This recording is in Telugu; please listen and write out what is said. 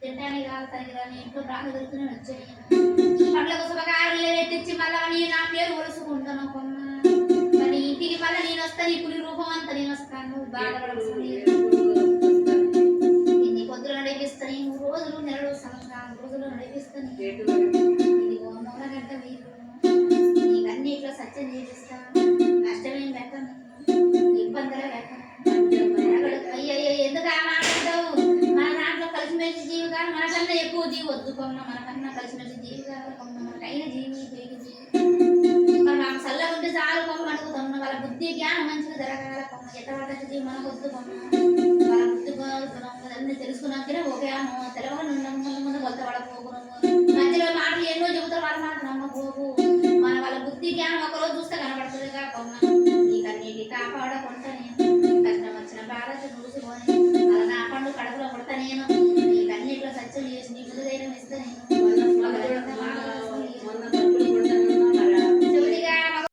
తింటానికి కాదు తనకి రాని ఇంట్లో ప్రాణం దొరుకుతూనే వచ్చాయి పండ్లకు శుభకార్యాలు తెచ్చి మళ్ళా నీ నా పేరు ఒలుసుకుంటాను కొమ్మ మరి ఇంటికి మళ్ళీ నేను వస్తాను ఈ పులి రూపం అంతా నేను వస్తాను బాధపడవలసింది ఇన్ని పొద్దులు నడిపిస్తాను 3 రోజులు నెలలు సంవత్సరాలు రోజులు నడిపిస్తాను ఇది మూల గంట మీరు నీకన్నిట్లో సత్యం చేపిస్తాను నష్టమేం పెట్టను ఇబ్బందులే పెట్టను అయ్యయ్యో ఎందుకు ఆ మాట్లాడతావు మన దాంట్లో కలిసిమెలిసి జీవి కాదు మనకన్నా ఎక్కువ జీవి వద్దు కొమ్మ మనకన్నా కలిసిమెలిసి జీవి కాదు కొమ్మ మనకైన జీవి పేరు జీవి మరి మాకు చల్లగా ఉంటే చాలు కొమ్మ అడుగుతాం వాళ్ళ బుద్ధి జ్ఞానం మంచిగా జరగాల కొమ్మ ఎత్తవాళ్ళ జీవి మనకు వద్దు కొమ్మ వాళ్ళ బుద్ధి అన్ని తెలుసుకున్నాకనే ఓకే తెలవని ముందు కొత్త పడకపోకున్నాము మధ్యలో మాటలు ఎన్నో చెబుతారు వాళ్ళ మాట నమ్మకపోకు మన వాళ్ళ బుద్ధి జ్ఞానం ఒకరోజు చూస్తే కనబడుతుంది కొమ్మ నీకన్నిటి కాపాడకుండా నేను కష్టం వచ్చిన బాధ చూసుకొని అలా నా పండు కడుపులో కొడతా నేను నీకన్నిట్లో సత్యం చేసి నీ బుద్ధి ధైర్యం ఇస్తా నేను